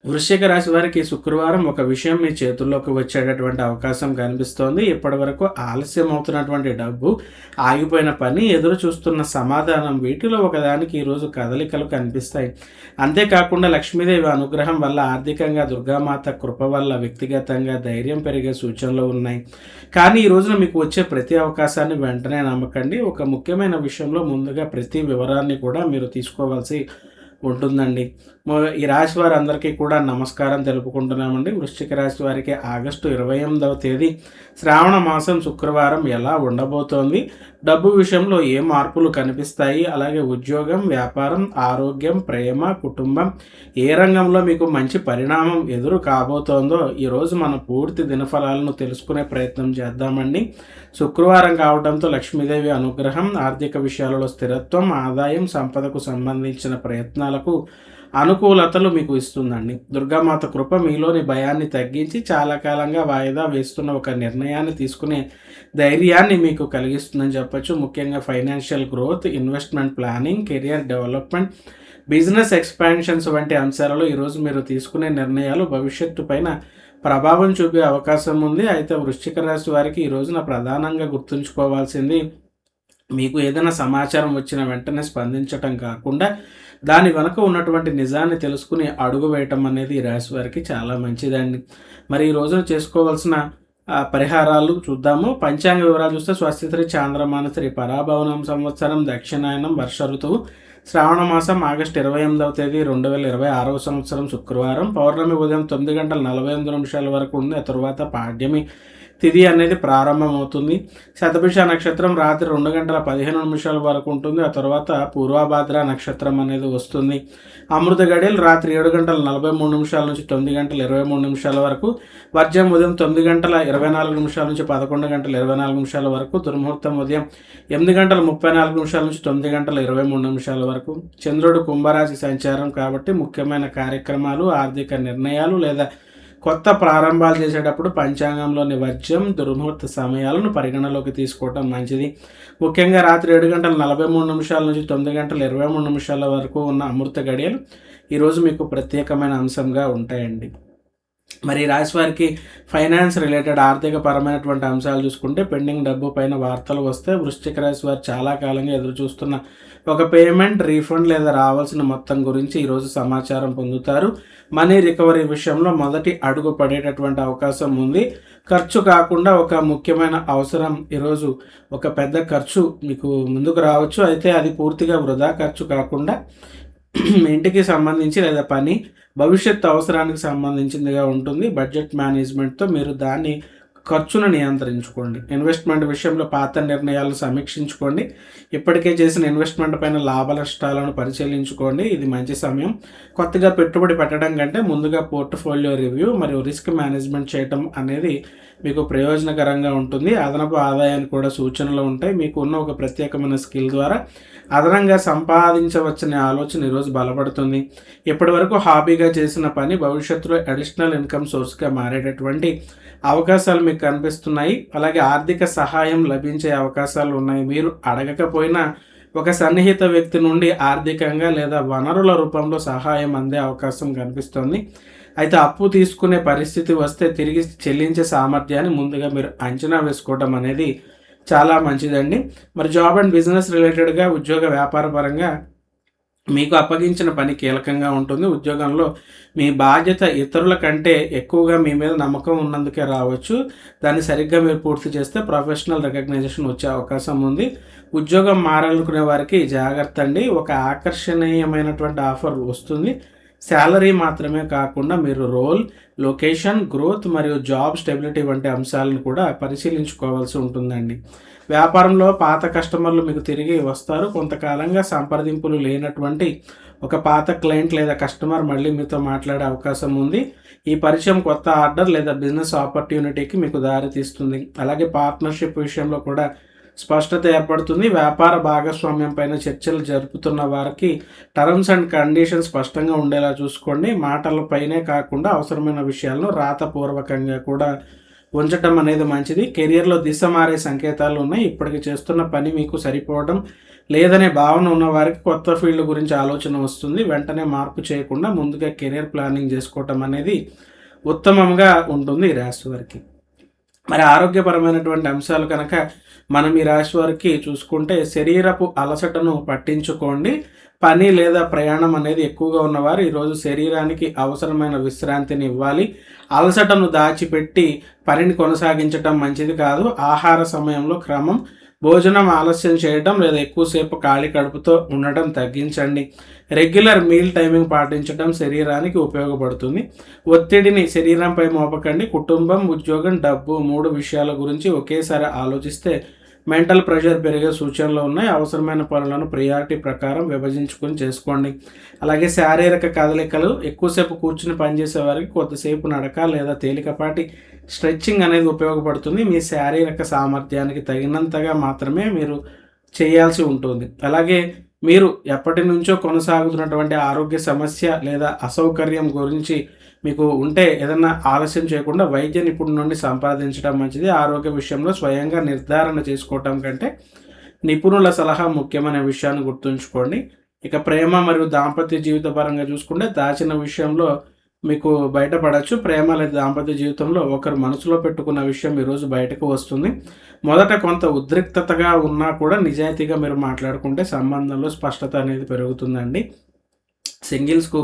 వృశ్చిక రాశి వారికి శుక్రవారం ఒక విషయం మీ చేతుల్లోకి వచ్చేటటువంటి అవకాశం కనిపిస్తోంది. ఇప్పటివరకు ఆలస్యం అవుతున్నటువంటి డబ్బు, ఆగిపోయిన పని, ఎదురు చూస్తున్న సమాధానం వీటిలో ఒకదానికి ఈరోజు కదలికలు కనిపిస్తాయి. అంతేకాకుండా లక్ష్మీదేవి అనుగ్రహం వల్ల ఆర్థికంగా దుర్గామాత కృప వల్ల వ్యక్తిగతంగా ధైర్యం పెరిగే సూచనలు ఉన్నాయి. కానీ ఈ రోజున మీకు వచ్చే ప్రతి అవకాశాన్ని వెంటనే నమ్మకండి. ఒక ముఖ్యమైన విషయంలో ముందుగా ప్రతి వివరాన్ని కూడా మీరు తీసుకోవాల్సి ఉంటుందండి. ఈ రాశి వారందరికీ కూడా నమస్కారం తెలుపుకుంటున్నామండి. వృశ్చిక రాశి వారికి ఆగస్టు 28వ తేదీ శ్రావణ మాసం శుక్రవారం ఎలా ఉండబోతోంది, డబ్బు విషయంలో ఏ మార్పులు కనిపిస్తాయి, అలాగే ఉద్యోగం, వ్యాపారం, ఆరోగ్యం, ప్రేమ, కుటుంబం, ఏ రంగంలో మీకు మంచి పరిణామం ఎదురు కాబోతోందో ఈరోజు మన పూర్తి దినఫలాలను తెలుసుకునే ప్రయత్నం చేద్దామండి. శుక్రవారం కావడంతో లక్ష్మీదేవి అనుగ్రహం, ఆర్థిక విషయాలలో స్థిరత్వం, ఆదాయం, సంపదకు సంబంధించిన ప్రయత్నాలకు అనుకూలతలు మీకు ఇస్తుందండి. దుర్గామాత కృప మీలోని భయాన్ని తగ్గించి చాలా కాలంగా వాయిదా వేస్తున్న ఒక నిర్ణయాన్ని తీసుకునే ధైర్యాన్ని మీకు కలిగిస్తుందని చెప్పొచ్చు. ముఖ్యంగా financial growth, investment planning, career development, business expansions వంటి అంశాలలో ఈరోజు మీరు తీసుకునే నిర్ణయాలు భవిష్యత్తు పైన ప్రభావం చూపే అవకాశం ఉంది. అయితే వృశ్చిక రాశి వారికి ఈ రోజున ప్రధానంగా గుర్తుంచుకోవాల్సింది, మీకు ఏదైనా సమాచారం వచ్చిన వెంటనే స్పందించటం కాకుండా దాని వెనుక ఉన్నటువంటి నిజాన్ని తెలుసుకుని అడుగు వేయటం అనేది ఈ రాశి వారికి చాలా మంచిదండి. మరి ఈ రోజున చేసుకోవాల్సిన పరిహారాలు చూద్దాము. పంచాంగ వివరాలు చూస్తే స్వస్తిశ్రీ చాంద్రమానశ్రీ పరాభవనం సంవత్సరం దక్షిణాయనం వర్ష ఋతువు శ్రావణ మాసం ఆగస్టు 28వ తేదీ 2026వ సంవత్సరం శుక్రవారం. పౌర్ణమి ఉదయం 9:48 వరకు ఉంది. ఆ తరువాత పాడ్యమి తిథి అనేది ప్రారంభమవుతుంది. శతభిష నక్షత్రం రాత్రి 2:15 వరకు ఉంటుంది. ఆ తర్వాత పూర్వభాద్ర నక్షత్రం అనేది వస్తుంది. అమృత గడియలు రాత్రి 7:43 నుంచి 9:23 వరకు. వర్జం ఉదయం 9:24 నుంచి 11:24 వరకు. దుర్ముహూర్తం ఉదయం 8:34 నుంచి 9:23 వరకు. చంద్రుడు కుంభరాశి సంచారం కాబట్టి ముఖ్యమైన కార్యక్రమాలు, ఆర్థిక నిర్ణయాలు లేదా కొత్త ప్రారంభాలు చేసేటప్పుడు పంచాంగంలోని వర్జ్యం, దుర్ముహూర్త సమయాలను పరిగణలోకి తీసుకోవటం మంచిది. ముఖ్యంగా రాత్రి 7:43 నుంచి 9:23 వరకు ఉన్న అమృత గడియలు ఈరోజు మీకు ప్రత్యేకమైన అంశంగా ఉంటాయండి. మరి రాశి వారికి ఫైనాన్స్ రిలేటెడ్ ఆర్థిక పరమైనటువంటి అంశాలు చూసుకుంటే పెండింగ్ డబ్బు పైన వార్తలు వస్తే వృశ్చిక రాశి వారు చాలా కాలంగా ఎదురు చూస్తున్న ఒక పేమెంట్, రీఫండ్ లేదా రావాల్సిన మొత్తం గురించి ఈరోజు సమాచారం పొందుతారు. మనీ రికవరీ విషయంలో మొదటి అడుగు పడేటటువంటి అవకాశం ఉంది. ఖర్చు కాకుండా ఒక ముఖ్యమైన అవసరం, ఈరోజు ఒక పెద్ద ఖర్చు మీకు ముందుకు రావచ్చు. అయితే అది పూర్తిగా వృధా ఖర్చు కాకుండా ఇంటికి సంబంధించి లేదా పని, భవిష్యత్ అవసరానికి సంబంధించిందిగా ఉంటుంది. బడ్జెట్ మేనేజ్మెంట్తో మీరు దాన్ని ఖర్చును నియంత్రించుకోండి. ఇన్వెస్ట్మెంట్ విషయంలో పాత నిర్ణయాలను సమీక్షించుకోండి. ఇప్పటికే చేసిన ఇన్వెస్ట్మెంట్ పైన లాభ నష్టాలను పరిశీలించుకోండి. ఇది మంచి సమయం. కొత్తగా పెట్టుబడి పెట్టడం కంటే ముందుగా పోర్ట్ఫోలియో రివ్యూ మరియు రిస్క్ మేనేజ్మెంట్ చేయటం అనేది మీకు ప్రయోజనకరంగా ఉంటుంది. అదనపు ఆదాయానికి కూడా సూచనలు ఉంటాయి. మీకు ఉన్న ఒక ప్రత్యేకమైన స్కిల్ ద్వారా అదనంగా సంపాదించవచ్చనే ఆలోచన ఈరోజు బలపడుతుంది. ఇప్పటి వరకు హాబీగా చేసిన పని భవిష్యత్తులో అడిషనల్ ఇన్కమ్ సోర్స్గా మారేటటువంటి అవకాశాలు మీకు కనిపిస్తున్నాయి. అలాగే ఆర్థిక సహాయం లభించే అవకాశాలు ఉన్నాయి. మీరు అడగకపోయినా ఒక సన్నిహిత వ్యక్తి నుండి ఆర్థికంగా లేదా వనరుల రూపంలో సహాయం అందే అవకాశం కనిపిస్తుంది. అయితే అప్పు తీసుకునే పరిస్థితి వస్తే తిరిగి చెల్లించే సామర్థ్యాన్ని ముందుగా మీరు అంచనా వేసుకోవడం అనేది చాలా మంచిదండి. మరి జాబ్ అండ్ బిజినెస్ రిలేటెడ్గా, ఉద్యోగ వ్యాపార పరంగా మీకు అప్పగించిన పని కీలకంగా ఉంటుంది. ఉద్యోగంలో మీ బాధ్యత ఇతరుల కంటే ఎక్కువగా మీ మీద నమ్మకం ఉన్నందుకే రావచ్చు. దాన్ని సరిగ్గా మీరు పూర్తి చేస్తే ప్రొఫెషనల్ రికగ్నైజేషన్ వచ్చే అవకాశం ఉంది. ఉద్యోగం మారాలనుకునే వారికి జాగ్రత్త అండి. ఒక ఆకర్షణీయమైనటువంటి ఆఫర్ వస్తుంది. శాలరీ మాత్రమే కాకుండా మీరు రోల్, లొకేషన్, గ్రోత్ మరియు జాబ్ స్టెబిలిటీ వంటి అంశాలను కూడా పరిశీలించుకోవాల్సి ఉంటుందండి. వ్యాపారంలో పాత కస్టమర్లు మీకు తిరిగి వస్తారు. కొంతకాలంగా సంప్రదింపులు లేనటువంటి ఒక పాత క్లయింట్ లేదా కస్టమర్ మళ్ళీ మీతో మాట్లాడే అవకాశం ఉంది. ఈ పరిచయం కొత్త ఆర్డర్ లేదా బిజినెస్ ఆపర్చునిటీకి మీకు దారి తీస్తుంది. అలాగే పార్ట్నర్షిప్ విషయంలో కూడా స్పష్టత ఏర్పడుతుంది. వ్యాపార భాగస్వామ్యం పైన చర్చలు జరుపుతున్న వారికి టర్మ్స్ అండ్ కండిషన్స్ స్పష్టంగా ఉండేలా చూసుకోండి. మాటలపైనే కాకుండా అవసరమైన విషయాలను రాతపూర్వకంగా కూడా ఉంచటం అనేది మంచిది. కెరియర్లో దిశ మారే సంకేతాలు ఉన్నాయి. ఇప్పటికి చేస్తున్న పని మీకు సరిపోవడం లేదనే భావన ఉన్న వారికి కొత్త ఫీల్డ్ గురించి ఆలోచన వస్తుంది. వెంటనే మార్పు చేయకుండా ముందుగా కెరియర్ ప్లానింగ్ చేసుకోవటం అనేది ఉత్తమంగా ఉంటుంది ఈ రాశి వారికి. మరి ఆరోగ్యపరమైనటువంటి అంశాలు కనుక మనం ఈ రాశి వారికి చూసుకుంటే, శరీరపు అలసటను పట్టించుకోండి. పని లేదా ప్రయాణం అనేది ఎక్కువగా ఉన్నవారు ఈరోజు శరీరానికి అవసరమైన విశ్రాంతిని ఇవ్వాలి. అలసటను దాచిపెట్టి పనిని కొనసాగించడం మంచిది కాదు. ఆహార సమయంలో క్రమం, భోజనం ఆలస్యం చేయడం లేదా ఎక్కువసేపు ఖాళీ కడుపుతో ఉండటం తగ్గించండి. రెగ్యులర్ మీల్ టైమింగ్ పాటించడం శరీరానికి ఉపయోగపడుతుంది. ఒత్తిడిని శరీరంపై మోపకండి. కుటుంబం, ఉద్యోగం, డబ్బు 3 విషయాల గురించి ఒకేసారి ఆలోచిస్తే మెంటల్ ప్రెషర్ పెరిగే సూచనలు ఉన్నాయి. అవసరమైన పనులను ప్రియారిటీ ప్రకారం విభజించుకొని చేసుకోండి. అలాగే శారీరక కదలికలు, ఎక్కువసేపు కూర్చుని పనిచేసే వారికి కొద్దిసేపు నడక లేదా తేలికపాటి స్ట్రెచ్చింగ్ అనేది ఉపయోగపడుతుంది. మీ శారీరక సామర్థ్యానికి తగినంతగా మాత్రమే మీరు చేయాల్సి ఉంటుంది. అలాగే మీరు ఎప్పటి నుంచో కొనసాగుతున్నటువంటి ఆరోగ్య సమస్య లేదా అసౌకర్యం గురించి మీకు ఉంటే ఏదన్నా ఆలస్యం చేయకుండా వైద్య నిపుణుల నుండి సంప్రదించడం మంచిది. ఆరోగ్య విషయంలో స్వయంగా నిర్ధారణ చేసుకోవటం కంటే నిపుణుల సలహా ముఖ్యమైన విషయాన్ని గుర్తుంచుకోండి. ఇక ప్రేమ మరియు దాంపత్య జీవిత పరంగా చూసుకుంటే దాచిన విషయంలో మీకు బయటపడవచ్చు. ప్రేమ లేదా దాంపత్య జీవితంలో ఒకరు మనసులో పెట్టుకున్న విషయం ఈరోజు బయటకు వస్తుంది. మొదట కొంత ఉద్రిక్తతగా ఉన్నా కూడా నిజాయితీగా మీరు మాట్లాడుకుంటే సంబంధంలో స్పష్టత అనేది పెరుగుతుందండి. సింగిల్స్కు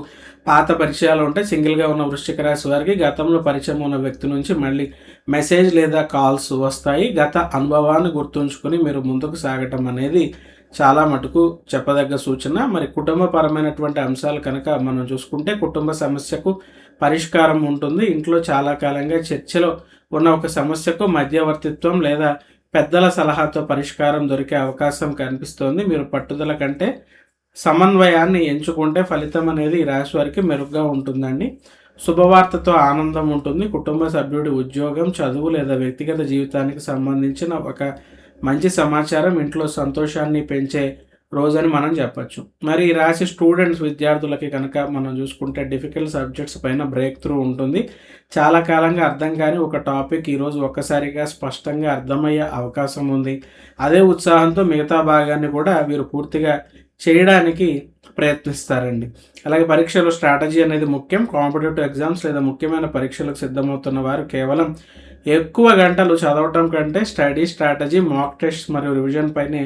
పాత పరిచయాలు ఉంటాయి. సింగిల్గా ఉన్న వృశ్చిక రాశి వారికి గతంలో పరిచయం ఉన్న వ్యక్తి నుంచి మళ్ళీ మెసేజ్ లేదా కాల్స్ వస్తాయి. గత అనుభవాన్ని గుర్తుంచుకొని మీరు ముందుకు సాగటం అనేది చాలా మటుకు చెప్పదగ్గ సూచన. మరి కుటుంబపరమైనటువంటి అంశాలు కనుక మనం చూసుకుంటే కుటుంబ సమస్యకు పరిష్కారం ఉంటుంది. ఇంట్లో చాలా కాలంగా చర్చలో ఉన్న ఒక సమస్యకు మధ్యవర్తిత్వం లేదా పెద్దల సలహాతో పరిష్కారం దొరికే అవకాశం కనిపిస్తోంది. మీరు పట్టుదల కంటే సమన్వయాన్ని ఎంచుకుంటే ఫలితం అనేది ఈ రాశి వారికి మెరుగ్గా ఉంటుందండి. శుభవార్తతో ఆనందం ఉంటుంది. కుటుంబ సభ్యుడి ఉద్యోగం, చదువు లేదా వ్యక్తిగత జీవితానికి సంబంధించిన ఒక మంచి సమాచారం ఇంట్లో సంతోషాన్ని పెంచే రోజని మనం చెప్పచ్చు. మరి ఈ రాశి స్టూడెంట్స్, విద్యార్థులకి కనుక మనం చూసుకుంటే డిఫికల్ట్ సబ్జెక్ట్స్ పైన బ్రేక్ త్రూ ఉంటుంది. చాలా కాలంగా అర్థం కాని ఒక టాపిక్ ఈరోజు ఒక్కసారిగా స్పష్టంగా అర్థమయ్యే అవకాశం ఉంది. అదే ఉత్సాహంతో మిగతా భాగాన్ని కూడా వీరు పూర్తిగా చేయడానికి ప్రయత్నిస్తారండి. అలాగే పరీక్షలో స్ట్రాటజీ అనేది ముఖ్యం. కాంపిటేటివ్ ఎగ్జామ్స్ లేదా ముఖ్యమైన పరీక్షలకు సిద్ధమవుతున్న వారు కేవలం ఎక్కువ గంటలు చదవటం కంటే స్టడీ స్ట్రాటజీ, మాక్ టెస్ట్ మరియు రివిజన్ పైనే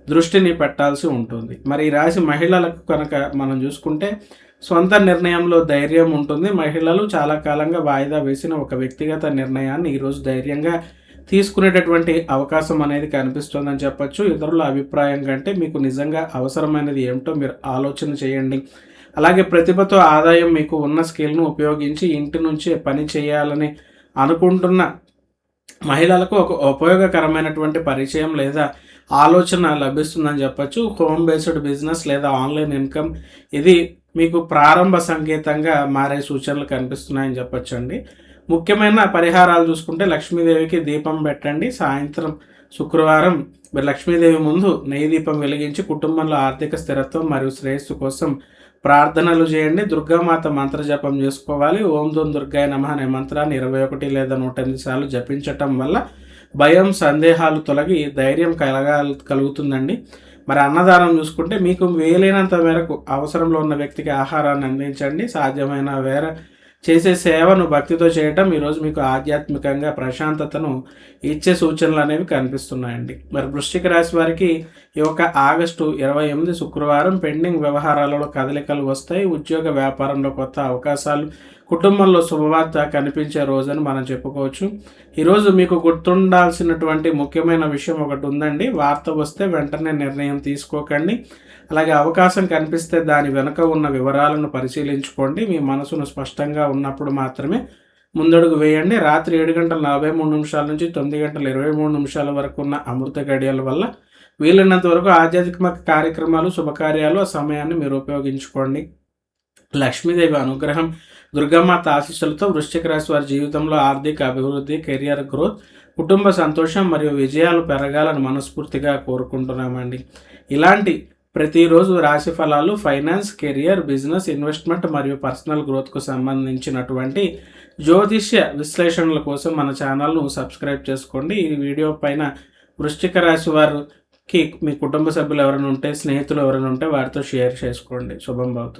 దృష్టిని పెట్టాల్సి ఉంటుంది. మరి ఈ రాశి మహిళలకు కనుక మనం చూసుకుంటే సొంత నిర్ణయంలో ధైర్యం ఉంటుంది. మహిళలు చాలా కాలంగా వాయిదా వేసిన ఒక వ్యక్తిగత నిర్ణయాన్ని ఈరోజు ధైర్యంగా తీసుకునేటటువంటి అవకాశం అనేది కనిపిస్తుందని చెప్పచ్చు. ఇతరుల అభిప్రాయం కంటే మీకు నిజంగా అవసరమైనది ఏమిటో మీరు ఆలోచన చేయండి. అలాగే ప్రతిభతో ఆదాయం, మీకు ఉన్న స్కిల్ను ఉపయోగించి ఇంటి నుంచే పని చేయాలని అనుకుంటున్న మహిళలకు ఒక ఉపయోగకరమైనటువంటి పరిచయం లేదా ఆలోచన లభిస్తుందని చెప్పచ్చు. హోమ్ బేస్డ్ బిజినెస్ లేదా ఆన్లైన్ ఇన్కమ్ ఇది మీకు ప్రారంభ సంకేతంగా మారే సూచనలు కనిపిస్తున్నాయని చెప్పచ్చు అండి. ముఖ్యమైన పరిహారాలు చూసుకుంటే లక్ష్మీదేవికి దీపం పెట్టండి. సాయంత్రం శుక్రవారం మీరు లక్ష్మీదేవి ముందు నెయ్యి దీపం వెలిగించి కుటుంబంలో ఆర్థిక స్థిరత్వం మరియు శ్రేయస్సు కోసం ప్రార్థనలు చేయండి. దుర్గామాత మంత్ర జపం చేసుకోవాలి. ఓం దోం దుర్గాయ నమః అనే మంత్రాన్ని 21 లేదా 108 సార్లు జపించటం వల్ల భయం, సందేహాలు తొలగి ధైర్యం కలుగుతుందండి. మరి అన్నదానం చూసుకుంటే మీకు వీలైనంత మేరకు అవసరంలో ఉన్న వ్యక్తికి ఆహారాన్ని అందించండి. సాధ్యమైన చేసే సేవను భక్తితో చేయటం ఈరోజు మీకు ఆధ్యాత్మికంగా ప్రశాంతతను ఇచ్చే సూచనలు అనేవి కనిపిస్తున్నాయండి. మరి వృశ్చిక రాశి వారికి ఈ యొక్క ఆగస్టు 28 శుక్రవారం పెండింగ్ వ్యవహారాలలో కదలికలు వస్తాయి. ఉద్యోగ వ్యాపారంలో కొత్త అవకాశాలు, కుటుంబంలో శుభవార్త కనిపించే రోజని మనం చెప్పుకోవచ్చు. ఈరోజు మీకు గుర్తుండాల్సినటువంటి ముఖ్యమైన విషయం ఒకటి ఉందండి. వార్త వస్తే వెంటనే నిర్ణయం తీసుకోకండి. అలాగే అవకాశం కనిపిస్తే దాని వెనుక ఉన్న వివరాలను పరిశీలించుకోండి. మీ మనసును స్పష్టంగా ఉన్నప్పుడు మాత్రమే ముందడుగు వేయండి. రాత్రి 7:43 నుంచి 9:23 వరకు ఉన్న అమృత గడియల వల్ల వీలైనంత వరకు ఆధ్యాత్మిక కార్యక్రమాలు, శుభకార్యాలు ఆ సమయాన్ని మీరు ఉపయోగించుకోండి. లక్ష్మీదేవి అనుగ్రహం, దుర్గామాత ఆశీస్సులతో వృశ్చిక రాశి వారి జీవితంలో ఆర్థిక అభివృద్ధి, కెరియర్ గ్రోత్, కుటుంబ సంతోషం మరియు విజయాలు పెరగాలని మనస్ఫూర్తిగా కోరుకుంటున్నామండి. ఇలాంటి ప్రతిరోజు రాశి ఫలాలు, ఫైనాన్స్, కెరియర్, బిజినెస్, ఇన్వెస్ట్మెంట్ మరియు పర్సనల్ గ్రోత్కు సంబంధించినటువంటి జ్యోతిష్య విశ్లేషణల కోసం మన ఛానల్ను సబ్స్క్రైబ్ చేసుకోండి. ఈ వీడియో పైన వృశ్చిక రాశి వారు మీ కుటుంబ సభ్యులు ఎవరైనా ఉంటే, స్నేహితులు ఎవరైనా ఉంటే వారితో షేర్ చేసుకోండి. శుభం భవతు.